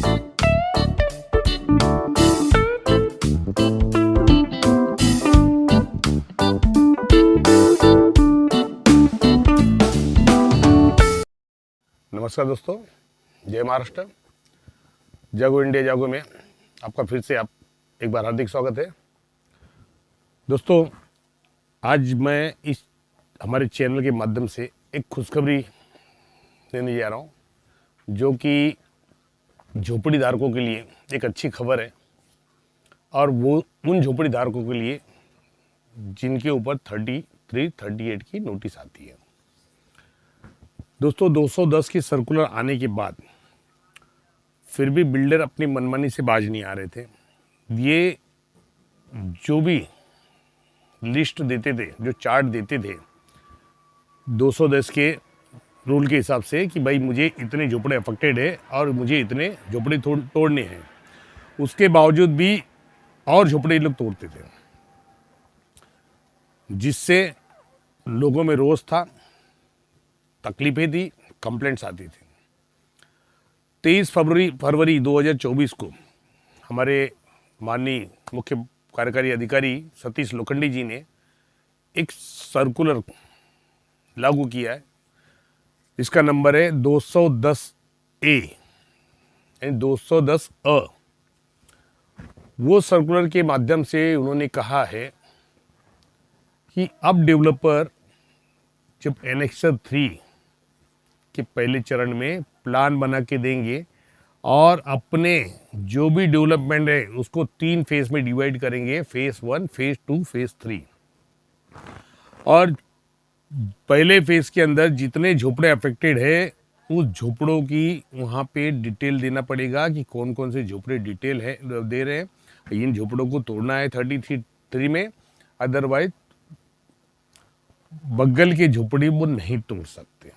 नमस्कार दोस्तों, जय महाराष्ट्र। जागो इंडिया जागो में आपका फिर से एक बार हार्दिक स्वागत है। दोस्तों, आज मैं इस हमारे चैनल के माध्यम से एक खुशखबरी देने जा रहा हूँ, जो कि झोपड़ी धारकों के लिए एक अच्छी खबर है, और वो उन झोपड़ी धारकों के लिए जिनके ऊपर 33-38 की नोटिस आती है। दोस्तों, 210 की सर्कुलर आने के बाद फिर भी बिल्डर अपनी मनमानी से बाज नहीं आ रहे थे। ये जो भी लिस्ट देते थे, जो चार्ट देते थे 210 के रूल के हिसाब से कि भाई मुझे इतने झोपड़े अफेक्टेड है और मुझे इतने झोपड़े तोड़ने हैं, उसके बावजूद भी और झोपड़े लोग तोड़ते थे, जिससे लोगों में रोष था, तकलीफें थी, कंप्लेंट्स आती थी। 23 फरवरी 2024 को हमारे माननीय मुख्य कार्यकारी अधिकारी सतीश लोखंडे जी ने एक सर्कुलर लागू किया है। इसका नंबर है 210A यानी 210 वो सर्कुलर के माध्यम से उन्होंने कहा है कि अब डेवलपर जब एनेक्सर 3 के पहले चरण में प्लान बना के देंगे और अपने जो भी डेवलपमेंट है उसको 3 फेज में डिवाइड करेंगे, फेज 1, फेज 2, फेज 3। और पहले फेज के अंदर जितने झोपड़े अफेक्टेड है उस झोपड़ों की वहाँ पे डिटेल देना पड़ेगा कि कौन कौन से झोपड़े डिटेल है दे रहे हैं, इन झोपड़ों को तोड़ना है 33 में, अदरवाइज बगल के झोपड़ी वो नहीं तोड़ सकते।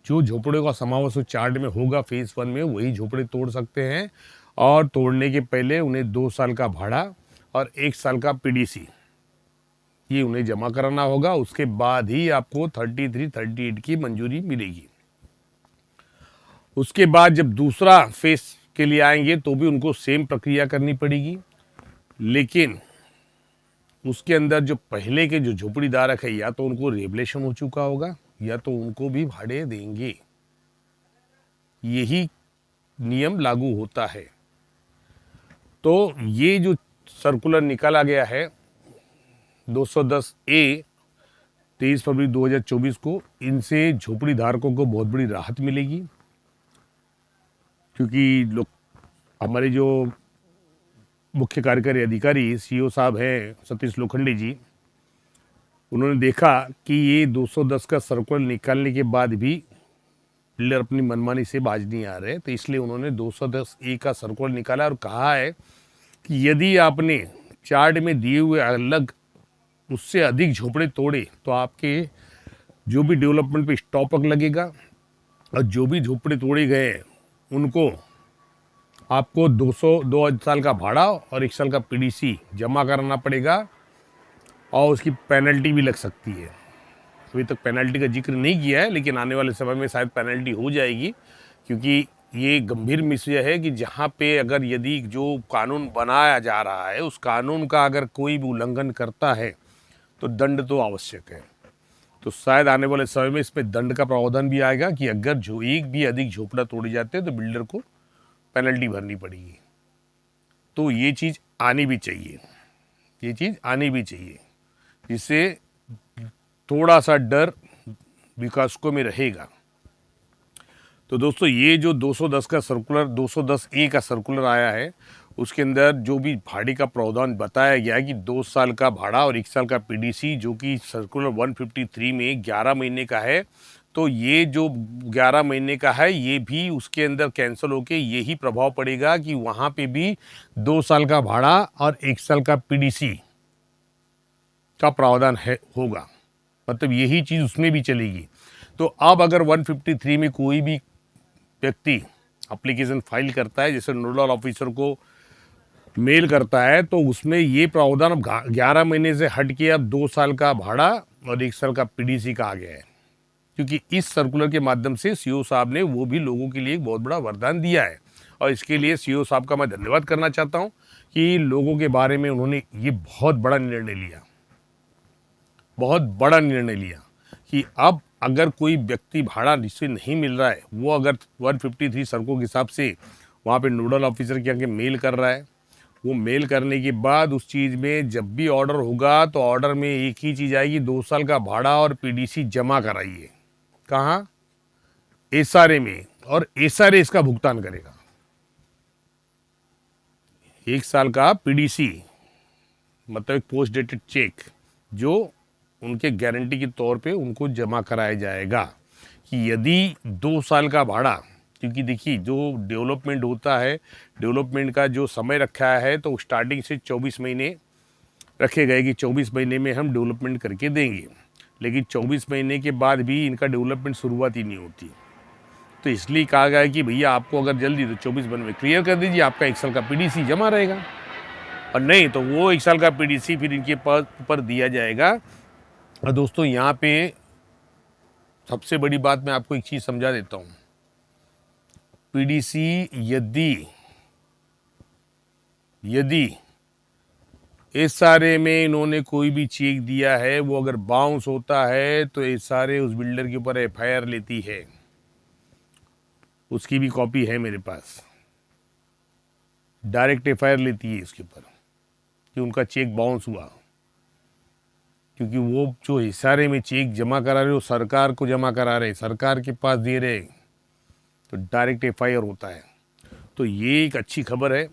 जो झोपड़े का समावेश चार्ट में होगा फेज 1 में, वही झोपड़े तोड़ सकते हैं, और तोड़ने के पहले उन्हें 2 साल का भाड़ा और 1 साल का पीडीसी ये उन्हें जमा कराना होगा। उसके बाद ही आपको 33-38 की मंजूरी मिलेगी। उसके बाद जब दूसरा फेज के लिए आएंगे तो भी उनको सेम प्रक्रिया करनी पड़ेगी, लेकिन उसके अंदर जो पहले के जो झोपड़ी धारक है, या तो उनको रेगुलेशन हो चुका होगा या तो उनको भी भाड़े देंगे। यही नियम लागू होता है। तो ये जो सर्कुलर निकाला गया है 210A 23 फरवरी 2024 को, इनसे झोपड़ी धारकों को बहुत बड़ी राहत मिलेगी, क्योंकि लोग हमारे जो मुख्य कार्यकारी अधिकारी सीओ साहब हैं सतीश लोखंडे जी, उन्होंने देखा कि ये 210 का सर्कुलर निकालने के बाद भी बिल्डर अपनी मनमानी से बाज नहीं आ रहे, तो इसलिए उन्होंने 210A का सर्कुलर निकाला और कहा है कि यदि आपने चार्ट में दिए हुए अलग उससे अधिक झोपड़े तोड़े तो आपके जो भी डेवलपमेंट पे स्टॉप लगेगा, और जो भी झोपड़े तोड़े गए उनको आपको 2 साल का भाड़ा और 1 साल का पीडीसी जमा कराना पड़ेगा, और उसकी पेनल्टी भी लग सकती है। अभी तक पेनल्टी का जिक्र नहीं किया है, लेकिन आने वाले समय में शायद पेनल्टी हो जाएगी, क्योंकि ये गंभीर विषय है कि जहाँ पे अगर यदि जो कानून बनाया जा रहा है उस कानून का अगर कोई भी उल्लंघन करता है तो दंड तो आवश्यक है। तो शायद आने वाले समय में इसमें दंड का प्रावधान भी आएगा कि अगर जो एक भी अधिक झोपड़ा तोड़े जाते हैं तो बिल्डर को पेनल्टी भरनी पड़ेगी। तो ये चीज़ आनी भी चाहिए, ये चीज़ आनी भी चाहिए, जिससे थोड़ा सा डर विकासकों में रहेगा। तो दोस्तों, ये जो 210 का सर्कुलर 210A का सर्कुलर आया है, उसके अंदर जो भी भाड़े का प्रावधान बताया गया है कि 2 साल का भाड़ा और 1 साल का पीडीसी, जो कि सर्कुलर 153 में 11 महीने का है, तो ये जो 11 महीने का है ये भी उसके अंदर कैंसिल होके यही प्रभाव पड़ेगा कि वहाँ पे भी 2 साल का भाड़ा और 1 साल का पीडीसी का प्रावधान होगा, मतलब यही चीज़ उसमें भी चलेगी। तो अब अगर 153 में कोई भी व्यक्ति एप्लीकेशन फाइल करता है, जैसे नोडल ऑफिसर को मेल करता है, तो उसमें ये प्रावधान अब 11 महीने से हट के अब 2 साल का भाड़ा और 1 साल का पीडीसी का आ गया है। क्योंकि इस सर्कुलर के माध्यम से सीओ साहब ने वो भी लोगों के लिए एक बहुत बड़ा वरदान दिया है। और इसके लिए सीओ साहब का मैं धन्यवाद करना चाहता हूँ कि लोगों के बारे में उन्होंने ये बहुत बड़ा निर्णय लिया, बहुत बड़ा निर्णय लिया कि अब अगर कोई व्यक्ति भाड़ा जिससे नहीं मिल रहा है, वो अगर 153 सड़कों के हिसाब से वहाँ पे नोडल ऑफिसर के आगे मेल कर रहा है, वो मेल करने के बाद उस चीज़ में जब भी ऑर्डर होगा तो ऑर्डर में एक ही चीज़ आएगी, 2 साल का भाड़ा और पीडीसी जमा कराइए। कहाँ? एसआरए में, और एसआरए इसका भुगतान करेगा। 1 साल का पीडीसी मतलब एक पोस्ट डेटेड चेक जो उनके गारंटी के तौर पे उनको जमा कराया जाएगा कि यदि 2 साल का भाड़ा, क्योंकि देखिए जो डेवलपमेंट होता है, डेवलपमेंट का जो समय रखा है तो स्टार्टिंग से 24 महीने रखे गए कि 24 महीने में हम डेवलपमेंट करके देंगे, लेकिन 24 महीने के बाद भी इनका डेवलपमेंट शुरुआत ही नहीं होती। तो इसलिए कहा गया है कि भैया आपको अगर जल्दी तो 24 महीने में क्लियर कर दीजिए, आपका 1 साल का पीडीसी जमा रहेगा, और नहीं तो वो 1 साल का पीडीसी फिर इनके पास ऊपर दिया जाएगा। और दोस्तों यहाँ पे सबसे बड़ी बात मैं आपको एक चीज़ समझा देता हूँ। पीडीसी यदि एसआरए में इन्होंने कोई भी चेक दिया है, वो अगर बाउंस होता है तो एसआरए उस बिल्डर के ऊपर एफआईआर लेती है। उसकी भी कॉपी है मेरे पास, डायरेक्ट एफआईआर लेती है इसके ऊपर कि उनका चेक बाउंस हुआ, क्योंकि वो जो एसआरए में चेक जमा करा रहे हो सरकार को जमा करा रहे, सरकार के पास दे रहे, तो डायरेक्ट एफआईआर होता है। तो ये एक अच्छी खबर है।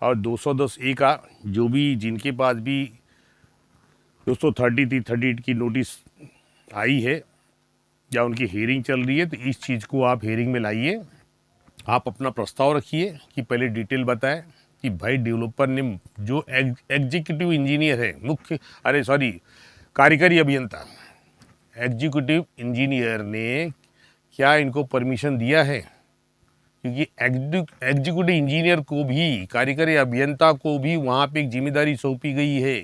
और 210A का जो भी जिनके पास भी दोस्तों 38 की नोटिस आई है या उनकी हियरिंग चल रही है, तो इस चीज़ को आप हियरिंग में लाइए, आप अपना प्रस्ताव रखिए कि पहले डिटेल बताएं कि भाई डेवलपर ने जो एग्जीक्यूटिव इंजीनियर है, कार्यकारी अभियंता, एग्जीक्यूटिव इंजीनियर ने क्या इनको परमिशन दिया है? क्योंकि एग्जीक्यूटिव इंजीनियर को भी, कार्यकारी अभियंता को भी वहाँ पे एक जिम्मेदारी सौंपी गई है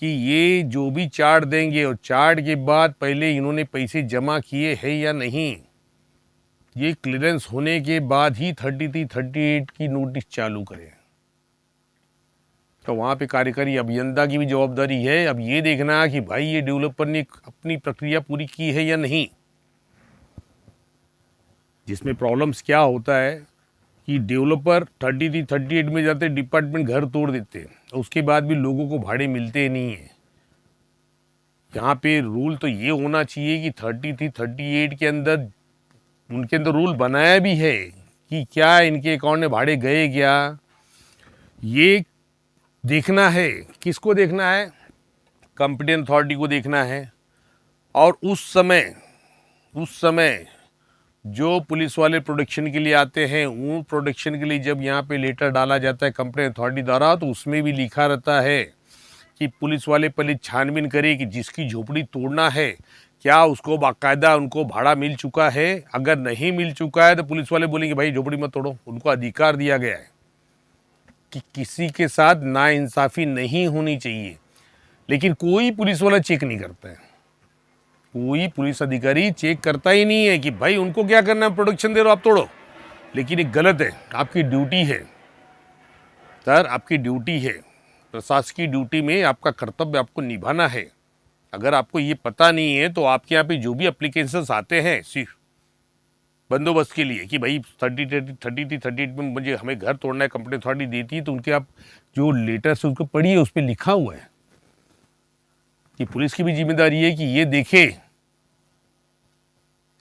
कि ये जो भी चार्ट देंगे और चार्ट के बाद पहले इन्होंने पैसे जमा किए हैं या नहीं, ये क्लियरेंस होने के बाद ही 38 की नोटिस चालू करें। तो वहाँ पे कार्यकारी अभियंता की भी जवाबदारी है अब ये देखना कि भाई ये डेवलपर ने अपनी प्रक्रिया पूरी की है या नहीं। जिसमें प्रॉब्लम्स क्या होता है कि डेवलपर 38 में जाते डिपार्टमेंट घर तोड़ देते हैं, उसके बाद भी लोगों को भाड़े मिलते नहीं हैं। यहाँ पे रूल तो ये होना चाहिए कि 38 के अंदर उनके अंदर रूल बनाया भी है कि क्या इनके अकाउंट में भाड़े गए क्या, ये देखना है। किसको देखना है? कॉम्पिटेंट अथॉरिटी को देखना है। और उस समय जो पुलिस वाले प्रोडक्शन के लिए आते हैं, उन प्रोडक्शन के लिए जब यहाँ पे लेटर डाला जाता है कंप्लेंट अथॉरिटी द्वारा, तो उसमें भी लिखा रहता है कि पुलिस वाले पहले छानबीन करे कि जिसकी झोपड़ी तोड़ना है क्या उसको बाकायदा उनको भाड़ा मिल चुका है। अगर नहीं मिल चुका है तो पुलिस वाले बोलेंगे भाई झोपड़ी मत तोड़ो। उनको अधिकार दिया गया है कि किसी के साथ नाइंसाफ़ी नहीं होनी चाहिए, लेकिन कोई पुलिस वाला चेक नहीं करता है, कोई पुलिस अधिकारी चेक करता ही नहीं है कि भाई उनको क्या करना है, प्रोडक्शन दे रहे हो आप तोड़ो। लेकिन ये गलत है, आपकी ड्यूटी है सर, आपकी ड्यूटी है, प्रशासकीय ड्यूटी में आपका कर्तव्य आपको निभाना है। अगर आपको ये पता नहीं है तो आपके यहाँ पे जो भी एप्लीकेशंस आते हैं सिर्फ बंदोबस्त के लिए कि भाई 38 में मुझे हमें घर तोड़ना है, कंप्लेंट अथॉरिटी देती है, तो उनके आप जो लेटर्स है उसको पढ़िए, उस पर लिखा हुआ है कि पुलिस की भी जिम्मेदारी है कि ये देखे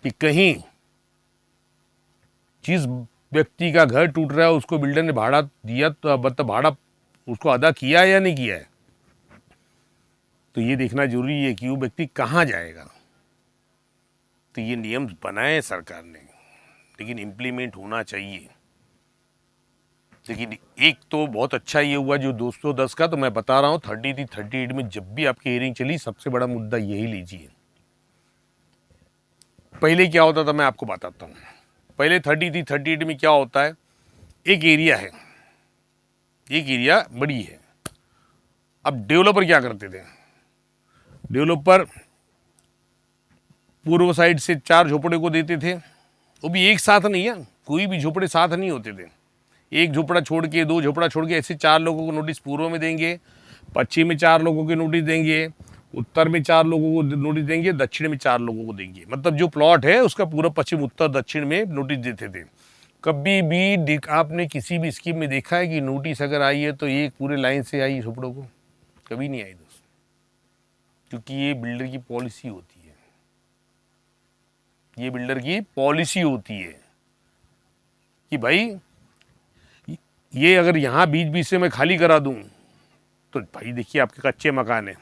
कि कहीं जिस व्यक्ति का घर टूट रहा है उसको बिल्डर ने भाड़ा दिया तो मतलब भाड़ा उसको अदा किया या नहीं किया है। तो ये देखना जरूरी है कि वो व्यक्ति कहाँ जाएगा। तो ये नियम बनाए सरकार ने, लेकिन इम्प्लीमेंट होना चाहिए। लेकिन एक तो बहुत अच्छा ये हुआ जो 210 का, तो मैं बता रहा हूँ 38 में जब भी आपकी हियरिंग चली सबसे बड़ा मुद्दा यही लीजिए। पहले क्या होता था मैं आपको बताता हूँ। पहले 38 में क्या होता है, एक एरिया है, एक एरिया बड़ी है। अब डेवलपर क्या करते थे, डेवलपर पूर्व साइड से 4 झोपड़े को देते थे, वो भी एक साथ नहीं है, कोई भी झोपड़े साथ नहीं होते थे, एक झोपड़ा छोड़ के 2 झोपड़ा छोड़ के ऐसे 4 लोगों को नोटिस पूर्व में देंगे, पश्चिम में 4 लोगों के नोटिस देंगे, उत्तर में 4 लोगों को नोटिस देंगे, दक्षिण में 4 लोगों को देंगे। मतलब जो प्लॉट है उसका पूरा पश्चिम उत्तर दक्षिण में नोटिस देते थे। कभी भी आपने किसी भी स्कीम में देखा है कि नोटिस अगर आई है तो ये पूरे लाइन से आई झोपड़ों को? कभी नहीं आई दोस्त, क्योंकि ये बिल्डर की पॉलिसी होती है, ये बिल्डर की पॉलिसी होती है कि भाई ये अगर यहाँ बीच बीच से मैं खाली करा दूं तो भाई देखिए आपके कच्चे मकान हैं,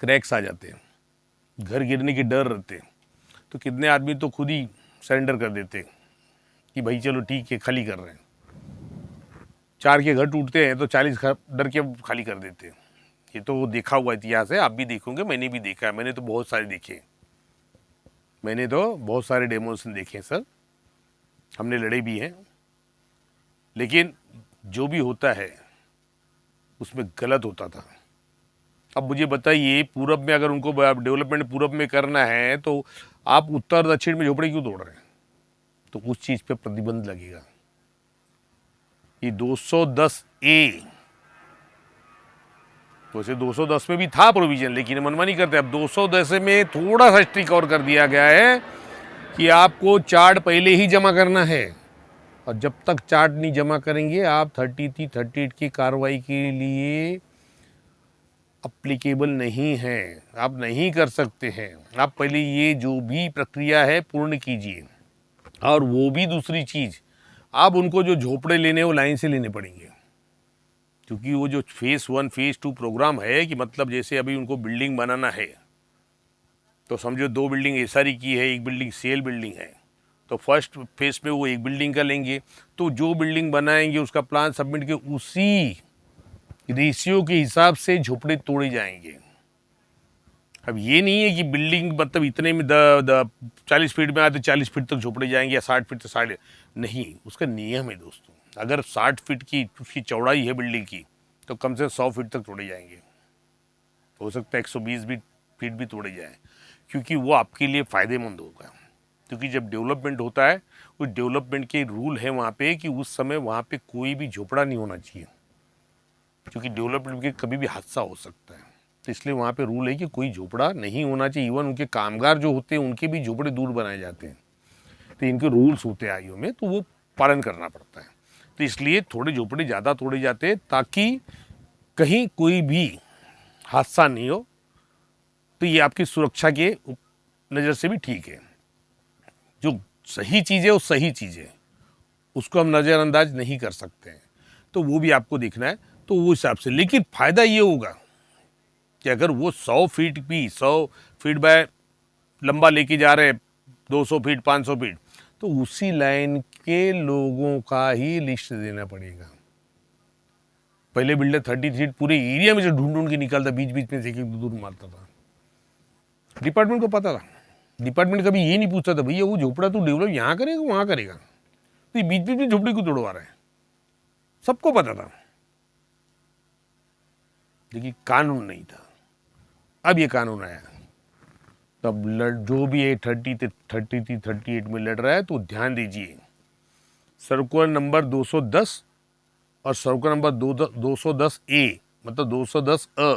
क्रैक्स आ जाते हैं, घर गिरने के डर रहते हैं, तो कितने आदमी तो खुद ही सरेंडर कर देते हैं कि भाई चलो ठीक है खाली कर रहे हैं। 4 के घर टूटते हैं तो 40 घर डर के खाली कर देते हैं। ये तो देखा हुआ इतिहास है, आप भी देखोगे, मैंने भी देखा है, मैंने तो बहुत सारे देखे, मैंने तो बहुत सारे डेमोन्स्ट्रेशन देखे हैं सर, हमने लड़े भी हैं। लेकिन जो भी होता है उसमें गलत होता था। अब मुझे बताइए पूरब में अगर उनको डेवलपमेंट पूरब में करना है तो आप उत्तर दक्षिण में झोपड़े क्यों तोड़ रहे हैं? तो उस चीज पे प्रतिबंध लगेगा। ये 210A, वैसे 210 में भी था प्रोविजन, लेकिन मनमानी करते। अब 210 में थोड़ा सा स्ट्रिक और कर दिया गया है कि आपको चार्ट पहले ही जमा करना है, और जब तक चार्ट नहीं जमा करेंगे आप 33-38 की कार्रवाई के लिए अप्लीकेबल नहीं है, आप नहीं कर सकते हैं। आप पहले ये जो भी प्रक्रिया है पूर्ण कीजिए। और वो भी दूसरी चीज़, आप उनको जो झोपड़े लेने वो लाइन से लेने पड़ेंगे, क्योंकि वो जो फेज़ 1 फेज़ 2 प्रोग्राम है कि मतलब जैसे अभी उनको बिल्डिंग बनाना है तो समझो 2 बिल्डिंग एसआरई की है, 1 बिल्डिंग सेल बिल्डिंग है, तो फर्स्ट फेज में वो 1 बिल्डिंग का लेंगे, तो जो बिल्डिंग बनाएंगे उसका प्लान सबमिट के उसी रेशियो के हिसाब से झोपड़े तोड़े जाएंगे। अब ये नहीं है कि बिल्डिंग मतलब इतने में 40 फीट में आते 40 फीट तक झोपड़े जाएंगे या 60 फीट तक 60, नहीं, उसका नियम है दोस्तों। अगर 60 फीट की उसकी चौड़ाई है बिल्डिंग की तो कम से कम 100 फीट तक तोड़े जाएंगे, हो सकता है 120 फीट भी तोड़े जाए, क्योंकि वो आपके लिए फ़ायदेमंद होगा। क्योंकि जब डेवलपमेंट होता है उस डेवलपमेंट के रूल है वहाँ पे कि उस समय वहाँ पे कोई भी झोपड़ा नहीं होना चाहिए, क्योंकि डेवलपमेंट के कभी भी हादसा हो सकता है। तो इसलिए वहाँ पे रूल है कि कोई झोपड़ा नहीं होना चाहिए। इवन उनके कामगार जो होते हैं उनके भी झोपड़े दूर बनाए जाते हैं, तो इनके रूल्स होते हैं आईओ में, तो वो पालन करना पड़ता है। तो इसलिए थोड़े झोपड़े ज़्यादा तोड़े जाते हैं ताकि कहीं कोई भी हादसा नहीं हो। तो ये आपकी सुरक्षा के नज़र से भी ठीक है। जो सही चीज़ है वो सही चीज़ है, उसको हम नज़रअंदाज नहीं कर सकते हैं, तो वो भी आपको देखना है। तो वो हिसाब से, लेकिन फ़ायदा ये होगा कि अगर वो 100 फीट भी 100 फीट बाय लंबा लेके जा रहे हैं, 200 फीट 500 फीट, तो उसी लाइन के लोगों का ही लिस्ट देना पड़ेगा। पहले बिल्डर 30 फीट पूरे एरिया में से ढूंढ ढूंढ के निकालता, बीच बीच में से एक दूर मारता था। डिपार्टमेंट को पता था, डिपार्टमेंट कभी ये नहीं पूछता था भैया वो झोपड़ा तू डेवलप यहाँ करेगा वहाँ करेगा, तो बीच बीच में झोपड़ी को तोड़वा रहा है, सबको पता था, लेकिन कानून नहीं था। अब ये कानून आया, तब जो भी है 38 में लड़ रहा है तो ध्यान दीजिए, सर्कुलर नंबर 210 और सर्कुलर नंबर 210A मतलब 210A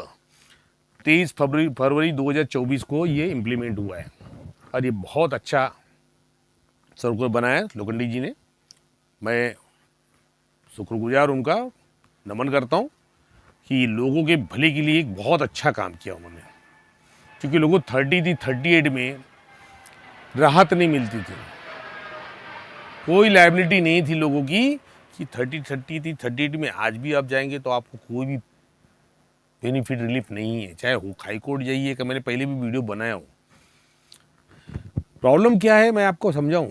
23 फरवरी 2024 को ये इम्प्लीमेंट हुआ है, और ये बहुत अच्छा सर्कुलर बनाया लोखंडी जी ने। मैं शुक्रगुजार उनका, नमन करता हूँ कि लोगों के भले के लिए एक बहुत अच्छा काम किया उन्होंने, क्योंकि लोगों 38 में राहत नहीं मिलती थी, कोई लायबिलिटी नहीं थी लोगों की कि 38 में आज भी आप जाएंगे तो आपको कोई भी बेनिफिट रिलीफ नहीं है, चाहे वो हाई कोर्ट जाइए, कि मैंने पहले भी वीडियो बनाया हूँ। प्रॉब्लम क्या है मैं आपको समझाऊं।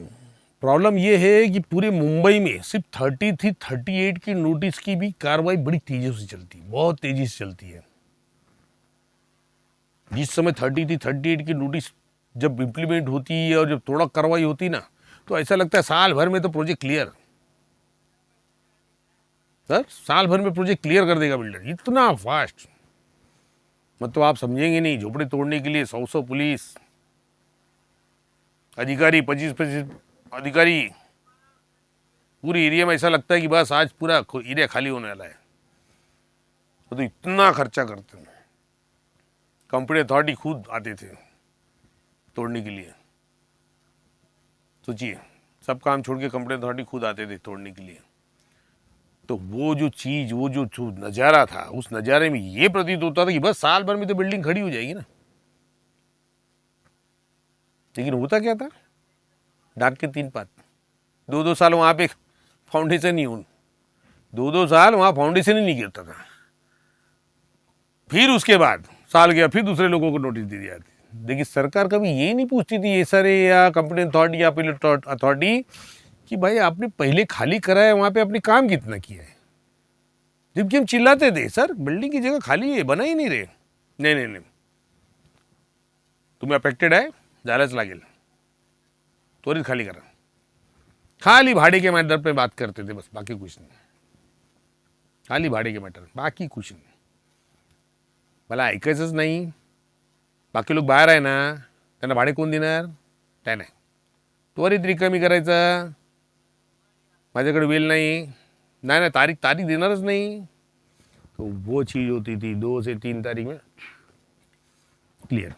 प्रॉब्लम ये है कि पूरे मुंबई में सिर्फ 38 की नोटिस की भी कार्रवाई बड़ी तेजी से चलती है, बहुत तेजी से चलती है। जिस समय 38 की नोटिस जब इम्प्लीमेंट होती है और जब थोड़ा कार्रवाई होती है ना, तो ऐसा लगता है साल भर में तो प्रोजेक्ट क्लियर, सर साल भर में प्रोजेक्ट क्लियर कर देगा बिल्डर, इतना फास्ट। मतलब आप समझेंगे नहीं, झोपड़े तोड़ने के लिए 100 पुलिस, अधिकारी 25-25 अधिकारी, पूरी एरिया में ऐसा लगता है कि बस आज पूरा एरिया खाली होने वाला है। तो इतना खर्चा करते हैं। कंपनी अथॉरिटी खुद आते थे तोड़ने के लिए। सोचिए, सब काम छोड़ के कंपनी अथॉरिटी खुद आते थे तोड़ने के लिए। तो वो जो चीज़, वो जो नज़ारा था, उस नज़ारे में ये प्रतीत होता था कि बस साल भर में तो बिल्डिंग खड़ी हो जाएगी ना। लेकिन होता क्या था, डाक के 3 पात, 2-2 साल वहाँ पे फाउंडेशन ही हो, 2-2 साल वहाँ फाउंडेशन ही नहीं गिरता था। फिर उसके बाद साल गया, फिर दूसरे लोगों को नोटिस दे दिया जाती। देखिए, सरकार कभी ये नहीं पूछती थी, ये सारे या कंपनी अथॉरिटी या अपील अथॉरिटी, कि भाई आपने पहले खाली कराया वहाँ पे आपने काम कितना किया है। जबकि हम चिल्लाते थे, सर बिल्डिंग की जगह खाली है, बना ही नहीं रहे। नहीं नहीं नहीं, तुम्हें अफेक्टेड आहे, जायलाच लागेल, त्वरित खाली करा। खाली भाड़े के मैटर पे बात करते थे बस, बाकी कुछ नहीं। खाली भाड़े के मैटर, बाकी कुछ नाही। मला ऐकायचंच नाही। बाकी लोक बाहेर आहे ना, त्यांना भाडे कोण देणार? त्या नाही, त्वरित रिकामी करायचा। माझ्याकडे वेल नाही, नाही नाही, तारीख देणारच नहीं। तो वो चीज़ होती थी 2 से 3 तारीख में क्लियर।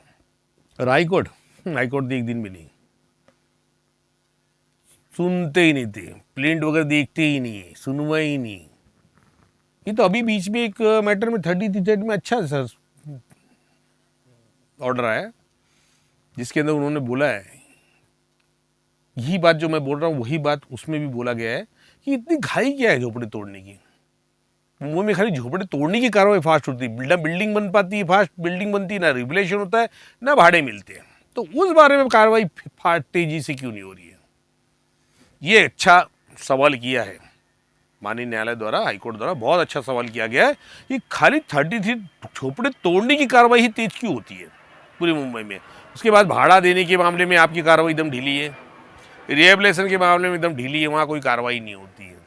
और हाईकोर्ट तो एक दिन भी नहीं, सुनते ही नहीं थे, प्लेंट वगैरह देखते ही नहीं है, सुनवाई ही नहीं। ये तो अभी बीच में एक मैटर में 33 में अच्छा सर ऑर्डर आया, जिसके अंदर उन्होंने बोला है, यही बात जो मैं बोल रहा हूँ वही बात उसमें भी बोला गया है कि इतनी घाई क्या है झोपड़ी तोड़ने की। मुंबई में खाली झोपड़ी तोड़ने की कार्रवाई फास्ट होती है, बिल्डिंग बन पाती है, फास्ट बिल्डिंग बनती है, ना रेगुलेशन होता है, ना भाड़े मिलते हैं। तो उस बारे में कार्रवाई फास्ट तेजी से क्यों नहीं हो रही है? ये अच्छा सवाल किया है माननीय न्यायालय द्वारा, हाईकोर्ट द्वारा बहुत अच्छा सवाल किया गया है कि खाली 33 झोपड़े तोड़ने की कार्रवाई ही तेज क्यों होती है पूरी मुंबई में। उसके बाद भाड़ा देने के मामले में आपकी कार्रवाई एकदम ढीली है, रिहेबिलिटेशन के मामले में एकदम ढीली है, वहाँ कोई कार्रवाई नहीं होती है।